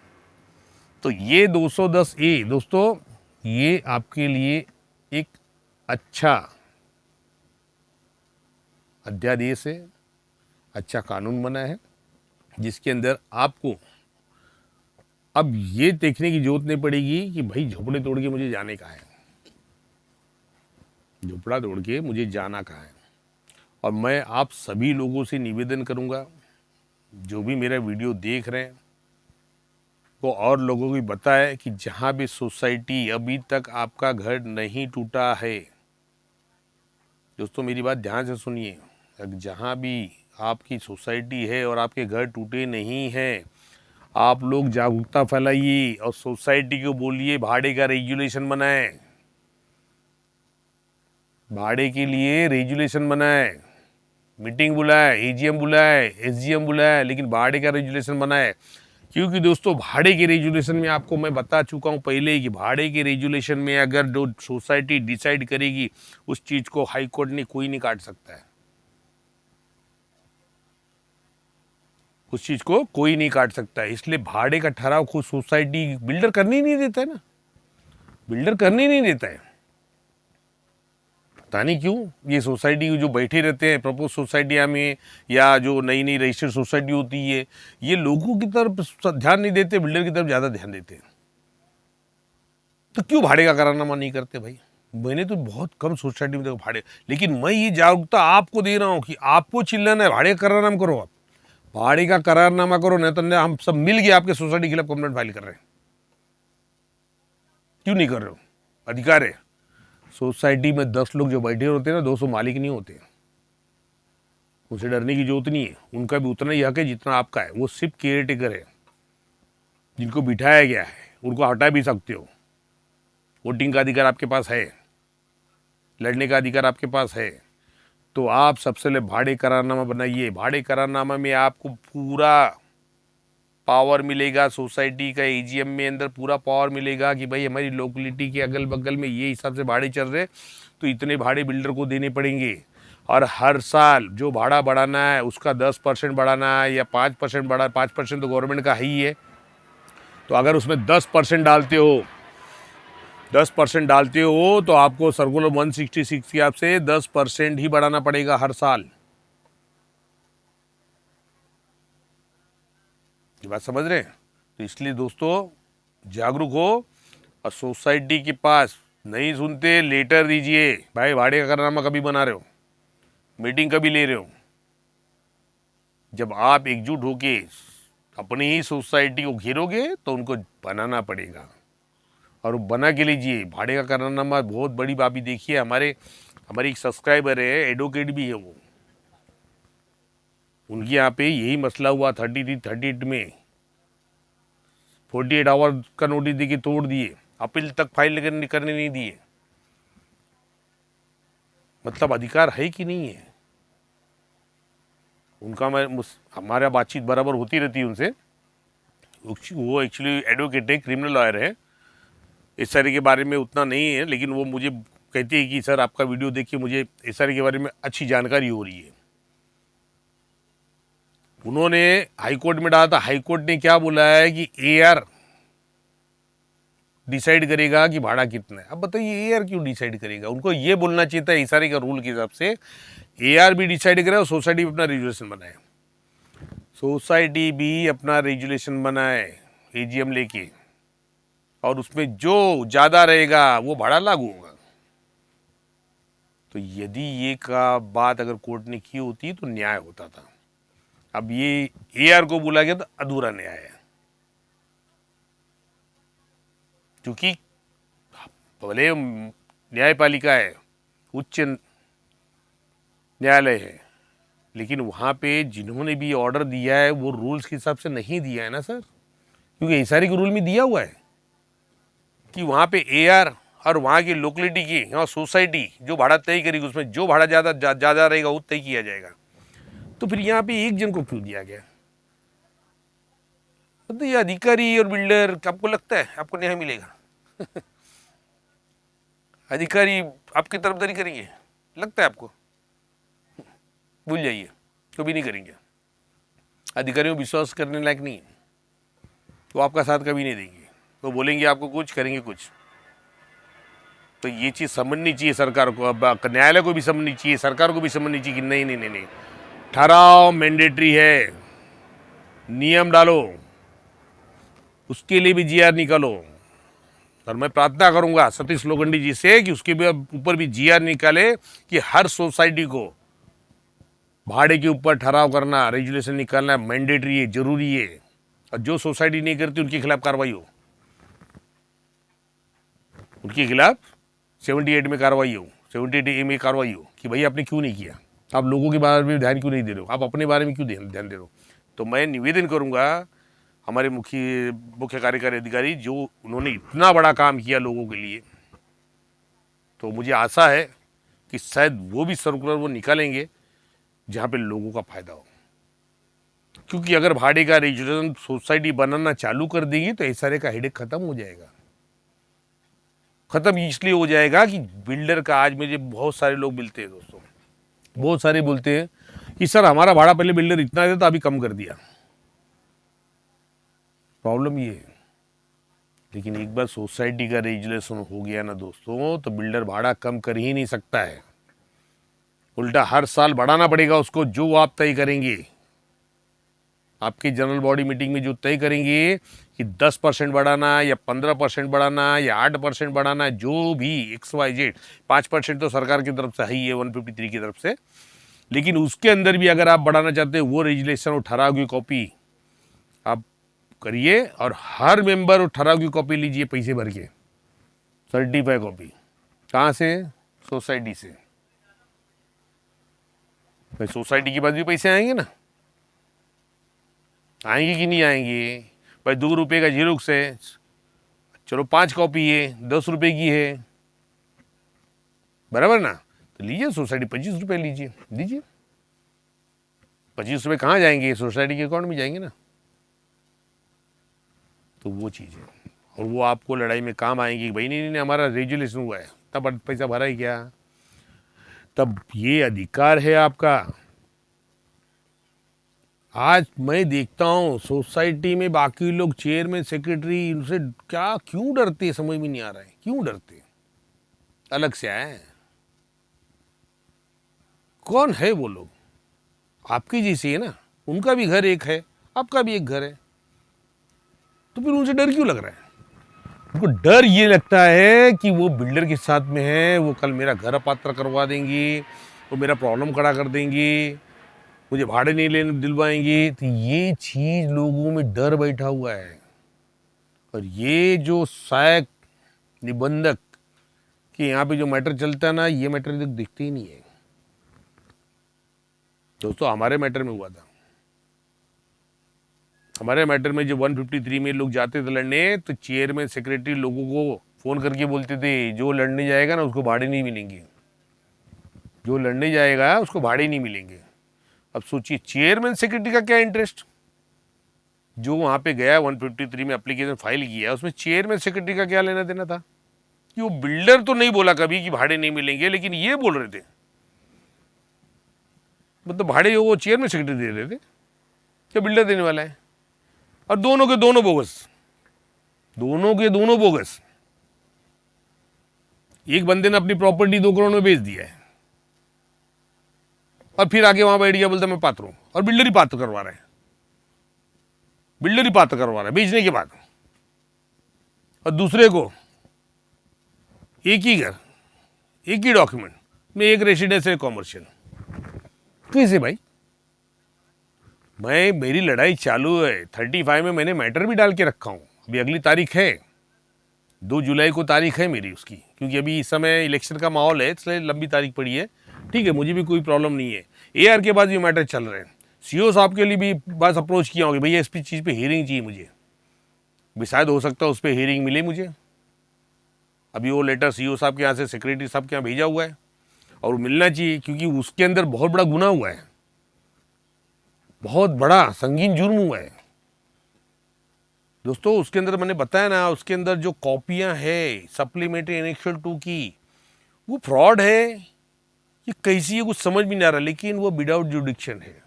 तो ये 210 ए दोस्तों, ये आपके लिए एक अच्छा अध्यादेश है, अच्छा कानून बना है, जिसके अंदर आपको अब ये देखने की जरूरत नहीं पड़ेगी कि भाई झोपड़े तोड़ के मुझे जाने का है, झोपड़ा तोड़ के मुझे जाना कहाँ है। और मैं आप सभी लोगों से निवेदन करूंगा, जो भी मेरा वीडियो देख रहे हैं, वो और लोगों को बताए कि जहाँ भी सोसाइटी अभी तक आपका घर नहीं टूटा है, दोस्तों मेरी बात ध्यान से सुनिए, जहाँ भी आपकी सोसाइटी है और आपके घर टूटे नहीं हैं, आप लोग जागरूकता फैलाइए और सोसाइटी को बोलिए भाड़े का रेगुलेशन बनाए, भाड़े के लिए रेगुलेशन बनाए, मीटिंग बुलाए, एजीएम बुलाए, एसजीएम बुलाए, लेकिन भाड़े का रेगुलेशन बनाए। क्योंकि दोस्तों भाड़े के रेगुलेशन में आपको मैं बता चुका हूँ पहले कि भाड़े के रेगुलेशन में अगर जो सोसाइटी डिसाइड करेगी उस चीज़ को हाई कोर्ट ने कोई नहीं काट सकता है, उस चीज़ को कोई नहीं काट सकता है। इसलिए भाड़े का ठहराव खुद सोसाइटी, बिल्डर करने ही नहीं देता है ना, बिल्डर करने ही नहीं देता है। पता नहीं क्यों ये सोसाइटी जो बैठे रहते हैं प्रपोज सोसाइटियाँ में या जो नई नई रजिस्टर्ड सोसाइटी होती है, ये लोगों की तरफ ध्यान नहीं देते, बिल्डर की तरफ ज़्यादा ध्यान देते हैं। तो क्यों भाड़े का करारनामा नहीं करते भाई? मैंने तो बहुत कम सोसाइटी में देखो भाड़े, लेकिन मैं ये जागरूकता आपको दे रहा हूँ कि आपको चिल्लाना है, भाड़े का करारनामा करो, आप भाड़े का करारनामा करो, नहीं तो हम सब मिल के आपके सोसाइटी के खिलाफ कंप्लेंट फाइल कर रहे हैं। क्यों नहीं कर रहे हो? अधिकार है। सोसाइटी में 10 लोग जो बैठे होते हैं ना, 200 मालिक नहीं होते, उनसे डरने की जरूरत नहीं है, उनका भी उतना ही हक है जितना आपका है। वो सिर्फ केयर टेकर है, जिनको बिठाया गया है उनको हटा भी सकते हो, वोटिंग का अधिकार आपके पास है, लड़ने का अधिकार आपके पास है। तो आप सबसे पहले भाड़े करारनामा बनाइए, भाड़े करारनामा में आपको पूरा पावर मिलेगा, सोसाइटी का एजीएम में अंदर पूरा पावर मिलेगा कि भाई हमारी लोकेलिटी के अगल बगल में ये हिसाब से भाड़े चल रहे, तो इतने भाड़े बिल्डर को देने पड़ेंगे। और हर साल जो भाड़ा बढ़ाना है उसका 10% बढ़ाना है या 5% बढ़ा, 5% तो गवर्नमेंट का ही है। तो अगर उसमें 10% डालते हो, 10% डालते हो तो आपको सर्कुलर 166 के हिसाब से 10% ही बढ़ाना पड़ेगा हर साल। ये बात समझ रहे हैं? तो इसलिए दोस्तों जागरूक हो और सोसाइटी के पास नहीं सुनते लेटर दीजिए। भाई भाड़े का करारनामा कभी बना रहे हो, मीटिंग कभी ले रहे हो? जब आप एकजुट होके अपनी ही सोसाइटी को घेरोगे तो उनको बनाना पड़ेगा, और वो बना के लीजिए। भाड़े का करारनामा बहुत बड़ी बात भी देखिए, हमारी एक सब्सक्राइबर है, एडवोकेट भी है वो, उनके यहाँ पे यही मसला हुआ 38 में 48 आवर का नोटिस देके तोड़ दिए, अपील तक फाइल करने नहीं दिए। मतलब अधिकार है कि नहीं है उनका? हमारा बातचीत बराबर होती रहती है उनसे। वो एक्चुअली एडवोकेट है, क्रिमिनल लॉयर है, इस तरह के बारे में उतना नहीं है, लेकिन वो मुझे कहती है कि सर आपका वीडियो देख के मुझे इस तरह के बारे में अच्छी जानकारी हो रही है। उन्होंने हाईकोर्ट में डाला था, हाईकोर्ट ने क्या बोला है कि एआर डिसाइड करेगा कि भाड़ा कितना है। अब बताइए एआर क्यों डिसाइड करेगा? उनको ये बोलना चाहिए था इसारे का रूल के हिसाब से एआर भी डिसाइड करे और सोसाइटी भी अपना रेजुलेशन बनाए। सोसाइटी भी अपना रेजुलेशन बनाए एजीएम लेके, और उसमें जो ज़्यादा रहेगा वो भाड़ा लागू होगा। तो यदि ये का बात अगर कोर्ट ने की होती तो न्याय होता था। अब ये एआर को बोला गया तो अधूरा न्याय है, क्योंकि भले न्यायपालिका है, उच्च न्यायालय है, लेकिन वहाँ पे जिन्होंने भी ऑर्डर दिया है वो रूल्स के हिसाब से नहीं दिया है ना सर। क्योंकि इसारे के रूल में दिया हुआ है कि वहाँ पे एआर और वहाँ की लोकेलिटी की यहाँ सोसाइटी जो भाड़ा तय करेगी उसमें जो भाड़ा ज़्यादा रहेगा वो तय किया जाएगा। तो फिर यहाँ पे एक जन को क्यों दिया गया? तो ये अधिकारी और बिल्डर, आपको लगता है आपको न्याय मिलेगा? अधिकारी आपकी तरफदारी करेंगे? लगता है आपको? भूल जाइए, कभी नहीं करेंगे। अधिकारियों विश्वास करने लायक नहीं है, तो आपका साथ कभी नहीं देंगे। तो बोलेंगे आपको कुछ, करेंगे कुछ। तो ये चीज़ समझनी चाहिए सरकार को, अब न्यायालय को भी समझनी चाहिए, सरकार को भी समझनी चाहिए कि नहीं नहीं नहीं नहीं, ठहराव मैंडेटरी है, नियम डालो, उसके लिए भी जीआर निकालो। और मैं प्रार्थना करूंगा सतीश लोखंडी जी से कि उसके भी ऊपर भी जीआर निकाले कि हर सोसाइटी को भाड़े के ऊपर ठहराव करना, रेजुलेशन निकालना मैंडेटरी है, जरूरी है। और जो सोसाइटी नहीं करती उनके खिलाफ कार्रवाई हो, उनके खिलाफ 78 में कार्रवाई हो, 78A में कार्रवाई हो कि भाई आपने क्यों नहीं किया, आप लोगों के बारे में ध्यान क्यों नहीं दे रहे हो, आप अपने बारे में क्यों ध्यान दे रहे हो। तो मैं निवेदन करूंगा हमारे मुख्य कार्यकारी अधिकारी, जो उन्होंने इतना बड़ा काम किया लोगों के लिए, तो मुझे आशा है कि शायद वो भी सर्कुलर वो निकालेंगे जहाँ पे लोगों का फायदा हो। क्योंकि अगर भाड़े का रेजुलेशन सोसाइटी बनाना चालू कर देगी तो इस सारे का हेडेक खत्म हो जाएगा। खत्म इसलिए हो जाएगा कि बिल्डर का, आज मुझे बहुत सारे लोग मिलते हैं दोस्तों, बहुत सारे बोलते हैं कि सर हमारा भाड़ा पहले बिल्डर इतना देता अभी कम कर दिया। प्रॉब्लम ये है, लेकिन एक बार सोसाइटी का रेजुलेशन हो गया ना दोस्तों, तो बिल्डर भाड़ा कम कर ही नहीं सकता है, उल्टा हर साल बढ़ाना पड़ेगा उसको। जो आप तय करेंगे आपकी जनरल बॉडी मीटिंग में, जो तय करेंगे कि 10% बढ़ाना या 15% बढ़ाना या 8% बढ़ाना, जो भी XYZ, 5% तो सरकार की तरफ से है ही है 153 की तरफ से, लेकिन उसके अंदर भी अगर आप बढ़ाना चाहते हैं वो रेजुलेशन और ठहराव की कॉपी आप करिए, और हर मेंबर और ठहराव की कॉपी लीजिए पैसे भर के, सर्टिफाई कॉपी। कहाँ से? सोसाइटी से। भाई सोसाइटी के पास भी पैसे आएंगे ना, आएंगे कि नहीं आएंगे? भाई 2 रुपये का जीरोक्स है, चलो 5 कॉपी है, 10 रुपये की है, बराबर ना? तो लीजिए, सोसाइटी 25 रुपये लीजिए, दीजिए। 25 रुपये कहाँ जाएंगे? सोसाइटी के अकाउंट में जाएंगे ना। तो वो चीज़ है, और वो आपको लड़ाई में काम आएंगी। भाई नहीं नहीं हमारा रेजुलेशन हुआ है, तब पैसा भरा ही क्या? तब ये अधिकार है आपका। आज मैं देखता हूँ सोसाइटी में बाकी लोग चेयरमैन, सेक्रेटरी, उनसे क्या क्यों डरते हैं, समझ में नहीं आ रहा है क्यों डरते हैं। अलग से आए, कौन है वो लोग? आपके जैसे है ना, उनका भी घर एक है, आपका भी एक घर है, तो फिर उनसे डर क्यों लग रहा है? उनको डर ये लगता है कि वो बिल्डर के साथ में है, वो कल मेरा घर अपात्र करवा देंगी, वो मेरा प्रॉब्लम खड़ा कर देंगी, मुझे भाड़े नहीं लेने दिलवाएंगी। तो ये चीज लोगों में डर बैठा हुआ है। और ये जो सहायक निबंधक कि यहाँ पे जो मैटर चलता है ना, ये मैटर दिखते ही नहीं है दोस्तों। हमारे मैटर में हुआ था, हमारे मैटर में जो 153 में लोग जाते थे लड़ने, तो चेयरमैन सेक्रेटरी लोगों को फोन करके बोलते थे जो लड़ने जाएगा ना उसको भाड़े नहीं मिलेंगे, जो लड़ने जाएगा उसको भाड़े नहीं मिलेंगे। अब सोचिए चेयरमैन सेक्रेटरी का क्या इंटरेस्ट, जो वहां पे गया 153 में एप्लीकेशन फाइल किया, उसमें चेयरमैन सेक्रेटरी का क्या लेना देना था? कि वो बिल्डर तो नहीं बोला कभी कि भाड़े नहीं मिलेंगे, लेकिन ये बोल रहे थे, मतलब भाड़े वो चेयरमैन सेक्रेटरी दे रहे थे, क्या बिल्डर देने वाला है? और दोनों के दोनों बोगस, दोनों के दोनों बोगस। एक बंदे ने अपनी प्रॉपर्टी 2 करोड़ में बेच दिया है और फिर आके वहां बैठ गया, बोलता मैं पात्र हूं, और बिल्डर ही पात्र करवा रहा है, बिल्डर ही पात्र करवा रहा है बेचने के बाद। और दूसरे को एक ही घर, एक ही डॉक्यूमेंट में, एक रेसिडेंस है कॉमर्शियल। कैसे भाई? मेरी लड़ाई चालू है। 35 में मैंने मैटर भी डाल के रखा हूं। अभी अगली तारीख है, 2 जुलाई को तारीख है मेरी उसकी, क्योंकि अभी इस समय इलेक्शन का माहौल है, इसलिए लंबी तारीख पड़ी है। ठीक है, मुझे भी कोई प्रॉब्लम नहीं है। एआर के बाद भी मैटर चल रहे हैं। सीओ साहब के लिए भी बस अप्रोच किया होगा, भैया इस चीज़ पे हियरिंग चाहिए मुझे, भी शायद हो सकता है उस पर हियरिंग मिले मुझे। अभी वो लेटर सीओ साहब के यहाँ से सेक्रेटरी साहब के यहाँ भेजा हुआ है और वो मिलना चाहिए, क्योंकि उसके अंदर बहुत बड़ा गुनाह हुआ है, बहुत बड़ा संगीन जुर्म हुआ है दोस्तों। उसके अंदर मैंने बताया ना, उसके अंदर जो कॉपियां है सप्लीमेंट्री एनेक्शल 2 की, वो फ्रॉड है, ये कैसी है कुछ समझ भी नहीं आ रहा। लेकिन वो विदाउट जुडिक्शन है,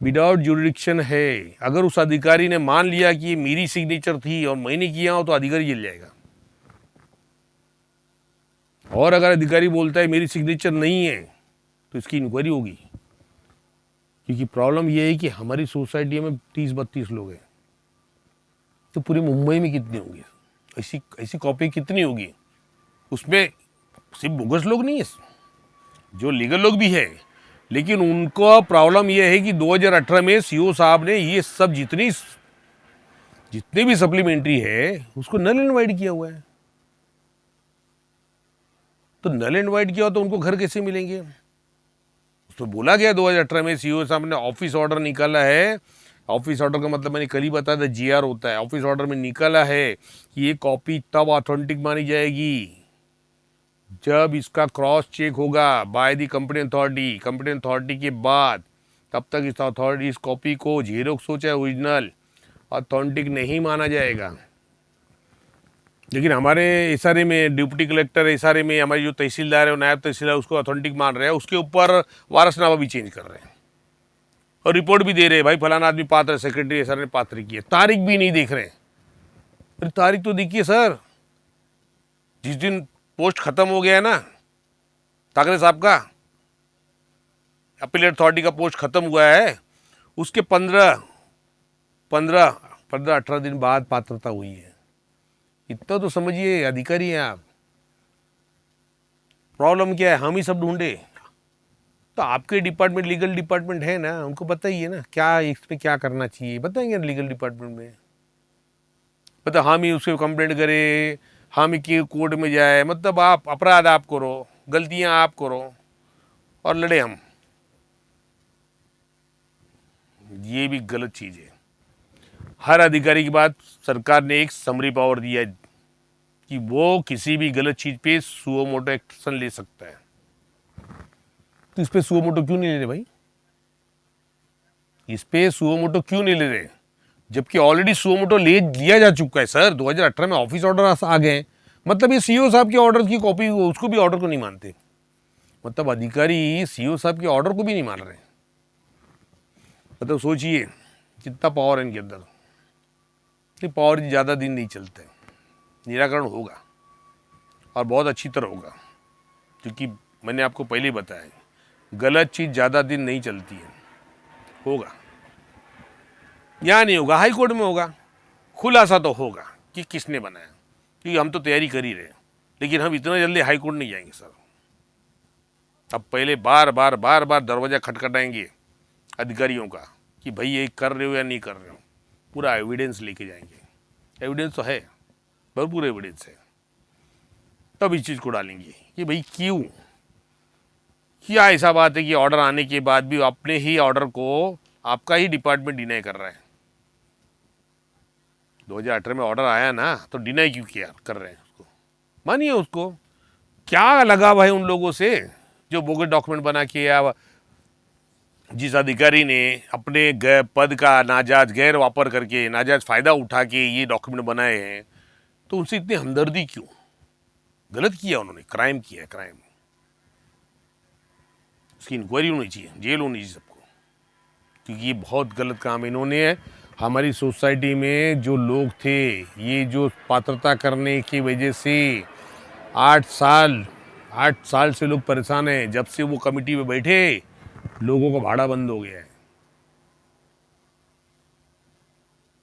विदाउट जुडिक्शन है। अगर उस अधिकारी ने मान लिया कि ये मेरी सिग्नेचर थी और मैंने किया हो, तो अधिकारी जेल जाएगा। और अगर अधिकारी बोलता है मेरी सिग्नेचर नहीं है, तो इसकी इंक्वायरी होगी। क्योंकि प्रॉब्लम यह है कि हमारी सोसाइटी में 30-32 लोग हैं, तो पूरे मुंबई में कितनी होंगी ऐसी ऐसी कॉपी, कितनी होगी? उसमें सिर्फ बोगस लोग नहीं है, जो लीगल लोग भी है। लेकिन उनको प्रॉब्लम यह है कि 2018 में सीओ साहब ने ये सब जितने भी सप्लीमेंट्री है उसको नल एंड वाइड किया हुआ है। तो नल एंड वाइड किया हो तो उनको घर कैसे मिलेंगे? उसमें बोला गया 2018 में सीओ साहब ने ऑफिस ऑर्डर निकाला है। ऑफिस ऑर्डर का मतलब मैंने कल ही बताया था, जीआर होता है। ऑफिस ऑर्डर में निकाला है कि ये कॉपी तब ऑथेंटिक मानी जाएगी जब इसका क्रॉस चेक होगा by the company authority. Company authority के बाद तब तक इस अथॉरिटी इस कॉपी को जेरोक्स हो चाहे ओरिजिनल ऑथेंटिक नहीं माना जाएगा। लेकिन हमारे इशारे में डिप्टी कलेक्टर, इशारे में हमारे जो तहसीलदार है, नायब तहसीलदार, उसको ऑथेंटिक मान रहे हैं। उसके ऊपर वारसनामा भी चेंज कर रहे हैं और रिपोर्ट भी दे रहे हैं, भाई फलाना आदमी पात्र, सेक्रेटरी इशारे ने पात्र किया। तारीख भी नहीं देख रहे हैं। अरे तारीख तो देखिए सर, जिस दिन पोस्ट खत्म हो गया है ना ठाकरे साहब का, अपीलेट अथॉरिटी का पोस्ट खत्म हुआ है, उसके 15-18 दिन बाद पात्रता हुई है। इतना तो समझिए, अधिकारी हैं आप। प्रॉब्लम क्या है? हम ही सब ढूंढे तो आपके डिपार्टमेंट, लीगल डिपार्टमेंट है ना, उनको बताइए ना क्या इसमें क्या करना चाहिए, बताएंगे लीगल डिपार्टमेंट में। मतलब हम ही उसको कंप्लेंट करें, हम ही कोर्ट में जाए, मतलब आप अपराध आप करो, गलतियां आप करो और लड़े हम। ये भी गलत चीज़ है। हर अधिकारी के बाद सरकार ने एक समरी पावर दिया है कि वो किसी भी गलत चीज़ पे सुओ मोटो एक्शन ले सकता है। तो इस पे सुओ मोटो क्यों नहीं ले रहे भाई? इस पे सुओ मोटो क्यों नहीं ले रहे? जबकि ऑलरेडी सुओ मोटो लिया जा चुका है सर। 2018 में ऑफिस ऑर्डर आ गए। मतलब ये सीओ साहब के ऑर्डर की कॉपी, उसको भी ऑर्डर को नहीं मानते। मतलब अधिकारी सीओ साहब के ऑर्डर को भी नहीं मान रहे। मतलब सोचिए कितना पावर है इनके अंदर। पावर ज़्यादा दिन नहीं चलते, निराकरण होगा और बहुत अच्छी तरह होगा। क्योंकि मैंने आपको पहले ही बताया, गलत चीज़ ज़्यादा दिन नहीं चलती है। होगा, यहाँ नहीं होगा, हाई कोर्ट में होगा। खुलासा तो होगा कि किसने बनाया, क्योंकि हम तो तैयारी कर ही रहे हैं, लेकिन हम इतना जल्दी हाई कोर्ट नहीं जाएंगे सर। अब पहले बार बार दरवाजा खटखटाएंगे अधिकारियों का कि भाई ये कर रहे हो या नहीं कर रहे हो, पूरा एविडेंस लेके जाएंगे। एविडेंस तो है, भरपूर एविडेंस है, तब इस चीज़ को डालेंगे कि भाई क्यों, क्या ऐसा बात है कि ऑर्डर आने के बाद भी अपने ही ऑर्डर को आपका ही डिपार्टमेंट डिनाई कर रहा है। 2018 में ऑर्डर आया ना, तो डिनाई क्यों किया कर रहे हैं उसको? मानिए उसको, क्या लगा भाई उन लोगों से जो बोगस डॉक्यूमेंट बना के, या जिस अधिकारी ने अपने पद का नाजायज गैर वापर करके, नाजायज फायदा उठा के ये डॉक्यूमेंट बनाए हैं, तो उनसे इतनी हमदर्दी क्यों? गलत किया उन्होंने, क्राइम किया, क्राइम। उसकी इंक्वायरी होनी चाहिए, जेल होनी चाहिए सबको, क्योंकि ये बहुत गलत काम इन्होंने हमारी सोसाइटी में जो लोग थे, ये जो पात्रता करने की वजह से 8 साल से लोग परेशान हैं। जब से वो कमेटी में बैठे, लोगों का भाड़ा बंद हो गया है।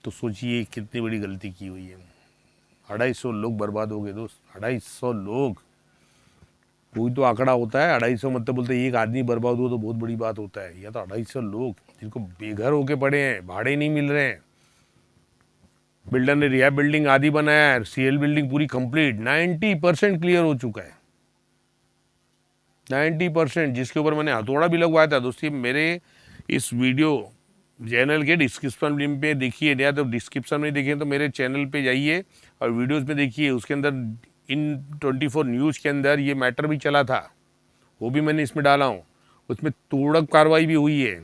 तो सोचिए कितनी बड़ी गलती की हुई है। 250 लोग बर्बाद हो गए दोस्त, 250 लोग। कोई तो आंकड़ा होता है, 250 मतलब बोलते एक आदमी बर्बाद हुआ तो बहुत बड़ी बात होता है। या तो 250 लोग जिनको बेघर होके पड़े हैं, भाड़े नहीं मिल रहे हैं। बिल्डर ने रिहा बिल्डिंग आधी बनाया है, सीएल बिल्डिंग पूरी कंप्लीट 90% क्लियर हो चुका है। 90%, जिसके ऊपर मैंने हथौड़ा भी लगवाया था दोस्ती। मेरे इस वीडियो चैनल के डिस्क्रिप्शन लिंक पे देखिए, या तो डिस्क्रिप्शन में देखिए तो मेरे चैनल पे जाइए और वीडियोस में देखिए। उसके अंदर इन 24 न्यूज़ के अंदर ये मैटर भी चला था, वो भी मैंने इसमें डाला हूँ। उसमें तोड़क कार्रवाई भी हुई है,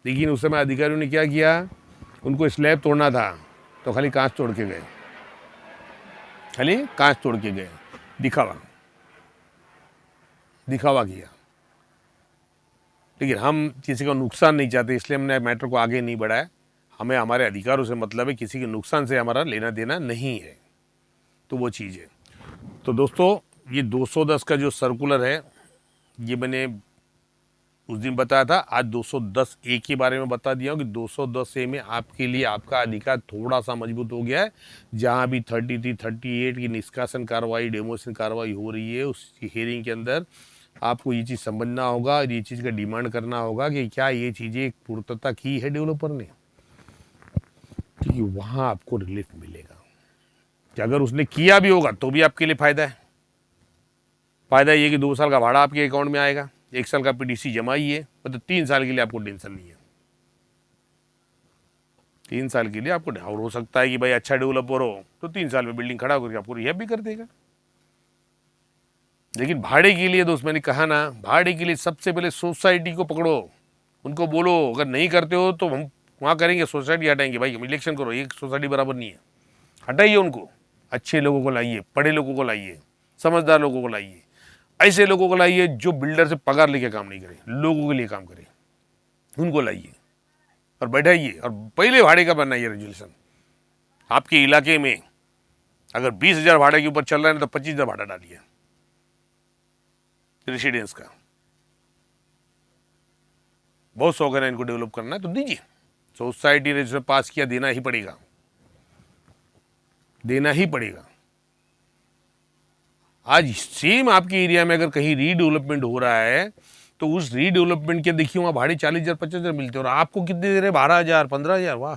लेकिन उस समय अधिकारियों ने क्या किया, उनको स्लैब तोड़ना था तो खाली कांच तोड़ के गए, खाली कांच तोड़ के गए, दिखावा किया। लेकिन हम किसी का नुकसान नहीं चाहते, इसलिए हमने मैटर को आगे नहीं बढ़ाया। हमें हमारे अधिकारों से मतलब है, किसी के नुकसान से हमारा लेना देना नहीं है। तो वो चीज़ है। तो दोस्तों, ये 210 का जो सर्कुलर है, ये मैंने उस दिन बताया था। आज 210 ए के बारे में बता दिया हूँ कि 210 ए में आपके लिए आपका अधिकार थोड़ा सा मजबूत हो गया है। जहाँ भी 33, 38 की निष्कासन कार्रवाई, डेमोशन कार्रवाई हो रही है, उस हियरिंग के अंदर आपको ये चीज़ समझना होगा और ये चीज़ का डिमांड करना होगा कि क्या ये चीज़ें पूर्तता की है डेवलपर ने, क्योंकि वहाँ आपको रिलीफ मिलेगा। कि अगर उसने किया भी होगा तो भी आपके लिए फ़ायदा है। फ़ायदा ये कि 2 साल का भाड़ा आपके अकाउंट में आएगा, 1 साल का पीडीसी जमा ही है, मतलब 3 साल के लिए आपको टेंशन नहीं है। 3 साल के लिए आपको, और हो सकता है कि भाई अच्छा डेवलपर हो तो 3 साल में बिल्डिंग खड़ा करके आपको रिहैब भी कर देगा। लेकिन भाड़े के लिए दोस्त, मैंने कहा ना, भाड़े के लिए सबसे पहले सोसाइटी को पकड़ो, उनको बोलो अगर नहीं करते हो तो हम वहाँ करेंगे, सोसाइटी हटाएंगे। भाई हम इलेक्शन करो, एक सोसाइटी बराबर नहीं है, हटाइए उनको। अच्छे लोगों को लाइए, पढ़े लोगों को लाइए, समझदार लोगों को लाइए, ऐसे लोगों को लाइए जो बिल्डर से पगार लेके काम नहीं करे, लोगों के लिए काम करे, उनको लाइए और बैठाइए। और पहले भाड़े का बनाइए रेजुलेशन। आपके इलाके में अगर 20,000 भाड़े के ऊपर चल रहा है ना, तो 25,000 भाड़ा डालिए रेसिडेंस का। बहुत शौक है ना इनको डेवलप करना है, तो दीजिए। सोसाइटी ने जिसमें पास किया, देना ही पड़ेगा, देना ही पड़ेगा। आज सेम आपके एरिया में अगर कहीं रीडेवलपमेंट हो रहा है, तो उस रीडेवलपमेंट के देखिए वहाँ भाड़े 40,000, 50,000 मिलते हैं, और आपको कितने दे रहे हैं? 12,000, 15,000। वाह,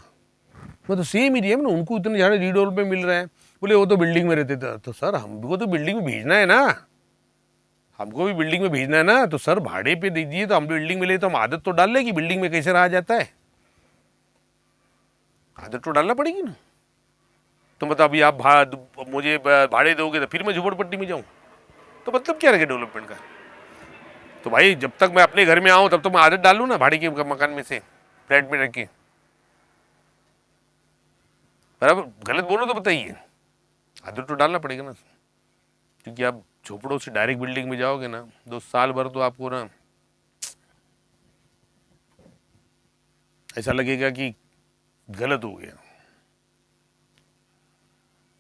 मतलब सेम एरिया में ना उनको इतने ज़्यादा रीडेवलपमेंट मिल रहे हैं। बोले वो तो बिल्डिंग में रहते थे। तो सर हमको तो बिल्डिंग में भेजना है ना, हमको भी बिल्डिंग में भेजना है ना, तो सर भाड़े पे दीजिए, तो हम बिल्डिंग में ले, तो हम आदत तो डाल लें कि बिल्डिंग में कैसे रहा जाता है। आदत तो डालना पड़ेगी ना। तो मतलब अभी आप मुझे भाड़े दोगे तो फिर मैं झुपड़पट्टी में जाऊँ, तो मतलब क्या रहेगा डेवलपमेंट का? तो भाई जब तक मैं अपने घर में आऊँ तब तक मैं आदत डालूँ ना भाड़े के मकान में से, फ्लैट में रख के। बराबर गलत बोलो तो बताइए, आदत तो डालना पड़ेगा ना। क्योंकि आप झोपड़ों से डायरेक्ट बिल्डिंग में जाओगे ना, 2 साल भर तो आपको ना ऐसा लगेगा कि गलत हो गया।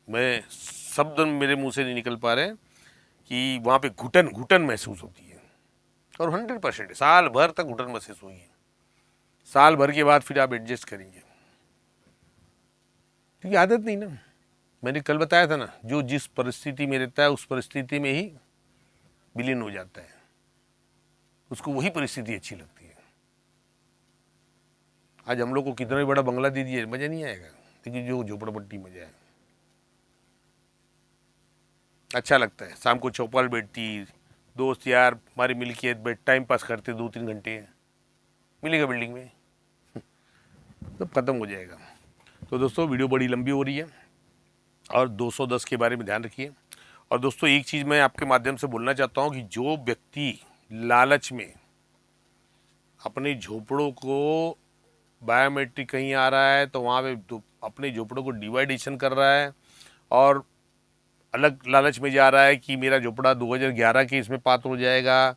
मैं शब्द मेरे मुंह से नहीं निकल पा रहे कि वहाँ पे घुटन घुटन महसूस होती है। और 100% साल भर तक घुटन महसूस हुई है। साल भर के बाद फिर आप एडजस्ट करेंगे। क्योंकि आदत नहीं ना। मैंने कल बताया था ना, जो जिस परिस्थिति में रहता है उस परिस्थिति में ही विलीन हो जाता है, उसको वही परिस्थिति अच्छी लगती है। आज हम लोग को कितना भी बड़ा बंगला दे दिए मज़ा नहीं आएगा, लेकिन जो झोपड़पट्टी मज़ा है, अच्छा लगता है। शाम को चौपाल बैठती, दोस्त यार हमारे मिल के बैठ टाइम पास करते 2-3 घंटे, मिलेगा बिल्डिंग में, सब खत्म हो जाएगा। तो दोस्तों वीडियो बड़ी लंबी हो रही है और 210 के बारे में ध्यान रखिए। और दोस्तों एक चीज़ मैं आपके माध्यम से बोलना चाहता हूँ कि जो व्यक्ति लालच में अपने झोपड़ों को बायोमेट्रिक कहीं आ रहा है तो वहाँ पे अपने झोपड़ों को डिवाइडेशन कर रहा है और अलग लालच में जा रहा है कि मेरा झोपड़ा 2011 के इसमें पात्र हो जाएगा,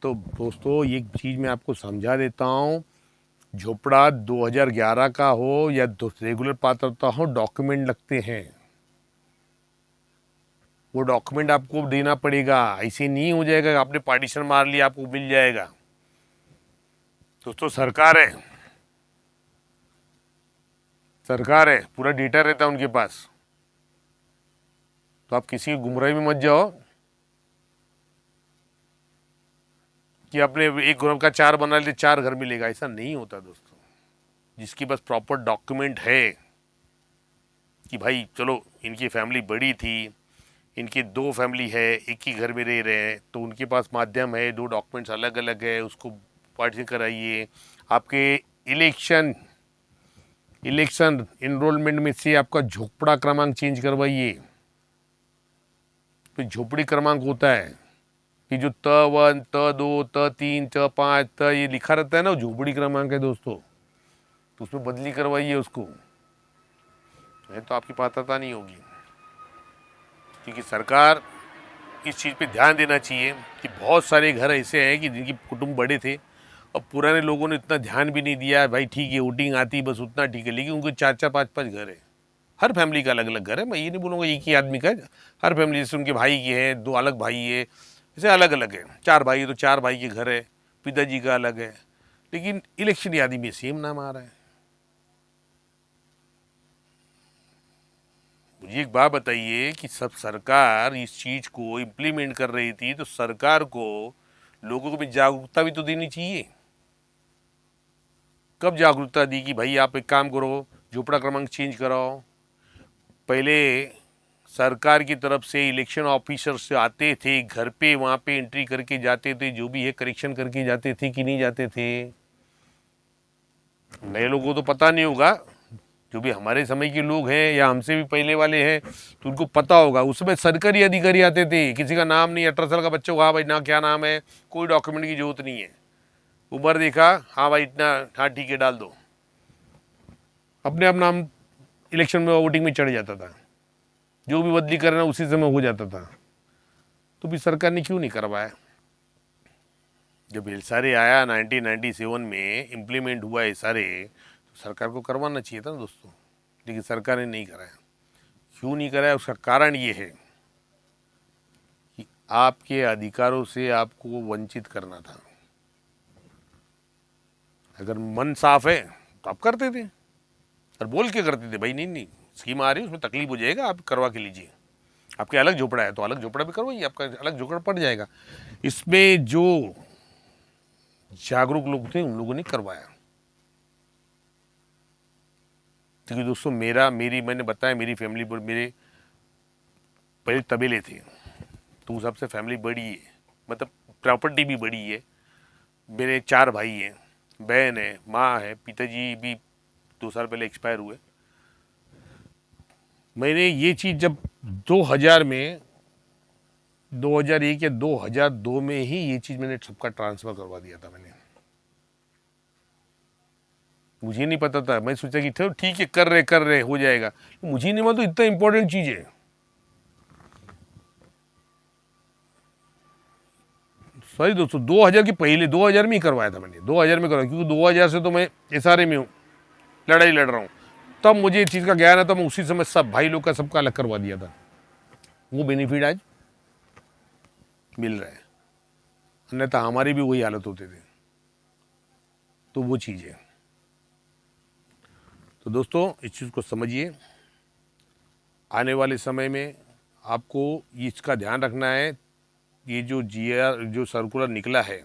तो दोस्तों ये चीज़ मैं आपको समझा देता हूँ। झोपड़ा 2011 का हो या रेगुलर पात्रता हो, डॉक्यूमेंट लगते हैं, वो डॉक्यूमेंट आपको देना पड़ेगा। ऐसे नहीं हो जाएगा आपने पार्टीशन मार लिया आपको मिल जाएगा। दोस्तों सरकार है, पूरा डेटा रहता है उनके पास, तो आप किसी की गुमराही में मत जाओ कि आपने एक घर का 4 बना लिए 4 घर मिलेगा, ऐसा नहीं होता दोस्तों। जिसके पास प्रॉपर डॉक्यूमेंट है कि भाई चलो इनकी फैमिली बड़ी थी, इनकी 2 फैमिली है, एक ही घर में रह रहे हैं, तो उनके पास माध्यम है, 2 डॉक्यूमेंट्स अलग अलग है, उसको पार्टीशन कराइए। आपके इलेक्शन इनरोलमेंट में से आपका झोपड़ा क्रमांक चेंज करवाइए। तो झोपड़ी क्रमांक होता है कि जो त1 त2 त3 त5 त ये लिखा रहता है ना, झोपड़ी क्रमांक है दोस्तों, तो उसमें बदली करवाइए उसको, नहीं तो आपकी पात्रता नहीं होगी। क्योंकि सरकार इस चीज़ पे ध्यान देना चाहिए कि बहुत सारे घर ऐसे हैं कि जिनकी कुटुंब बड़े थे और पुराने लोगों ने इतना ध्यान भी नहीं दिया, भाई ठीक है वोटिंग आती बस उतना ठीक है, लेकिन उनको 4-4 5-5 घर है, हर फैमिली का अलग अलग घर है। मैं ये नहीं बोलूँगा एक ही आदमी का है, हर फैमिली जैसे उनके भाई के हैं, 2 अलग भाई है, जैसे अलग अलग है, 4 भाई है तो 4 भाई के घर है, पिताजी का अलग है, लेकिन इलेक्शन यादी में सेम नाम आ रहा है। मुझे एक बात बताइए कि सब सरकार इस चीज़ को इम्प्लीमेंट कर रही थी तो सरकार को लोगों को जागरूकता भी तो देनी चाहिए। कब जागरूकता दी कि भाई आप एक काम करो, झोपड़ा क्रमांक चेंज कराओ। पहले सरकार की तरफ से इलेक्शन ऑफिसर से आते थे घर पे, वहाँ पे एंट्री करके जाते थे, जो भी है करेक्शन करके जाते थे कि नहीं जाते थे। नए लोगों को तो पता नहीं होगा, जो भी हमारे समय के लोग हैं या हमसे भी पहले वाले हैं तो उनको पता होगा। उसमें सरकारी अधिकारी आते थे, किसी का नाम नहीं, 18 साल का बच्चा हुआ, हाँ भाई ना क्या नाम है, कोई डॉक्यूमेंट की जरूरत नहीं है, उम्र देखा, हाँ भाई इतना, हाँ ठीक है डाल दो, अपने आप नाम इलेक्शन में वोटिंग में चढ़ जाता था, जो भी बदली करना उसी समय हो जाता था। तो भी सरकार ने क्यों नहीं करवाया? जब एलसारे आया 1997 में इम्प्लीमेंट हुआ है सारे, तो सरकार को करवाना चाहिए था ना दोस्तों, लेकिन सरकार ने नहीं कराया। क्यों नहीं कराया उसका कारण ये है कि आपके अधिकारों से आपको वंचित करना था। अगर मन साफ है तो आप करते थे और बोल के करते थे, भाई नहीं नहीं स्कीम आ रही है उसमें तकलीफ हो जाएगा, आप करवा के लीजिए। आपके अलग झोपड़ा है तो अलग झोपड़ा भी करवाइए, आपका अलग झोपड़ा पड़ जाएगा। इसमें जो जागरूक लोग थे उन लोगों ने करवाया। क्योंकि दोस्तों मैंने बताया मेरी फैमिली पर मेरे पहले तबेले थे, तो उस हिसाब से फैमिली बड़ी है, मतलब प्रॉपर्टी भी बड़ी है। मेरे 4 भाई हैं, बहन है, माँ है, पिताजी भी 2 साल पहले एक्सपायर हुए। मैंने ये चीज़ जब 2001 या 2002 में ही ये चीज़ मैंने सबका ट्रांसफ़र करवा दिया था मैंने। मुझे नहीं पता था, मैं सोचा कि चलो ठीक है कर रहे हो जाएगा, मुझे नहीं मालूम इतना इंपॉर्टेंट चीज़ है। सही दोस्तों 2000 के पहले 2000 में ही करवाया था मैंने, 2000 में करवाया, क्योंकि 2000 से तो मैं एसआरए में हूँ, लड़ाई लड़ रहा हूँ। तब मुझे इस चीज़ का ज्ञान है, तब मैं उसी समय सब भाई लोग का सबका अलग करवा दिया था। वो बेनिफिट आज मिल रहा है, अन्यथा हमारी भी वही हालत होते थे। तो वो चीज़ है। तो दोस्तों इस चीज़ को समझिए आने वाले समय में आपको इसका ध्यान रखना है। ये जो GR जो सर्कुलर निकला है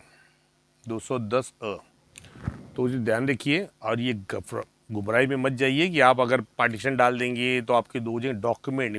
210 तो उसे ध्यान रखिए और ये गुमराही में मत जाइए कि आप अगर पार्टीशन डाल देंगे तो आपके 2 डॉक्यूमेंट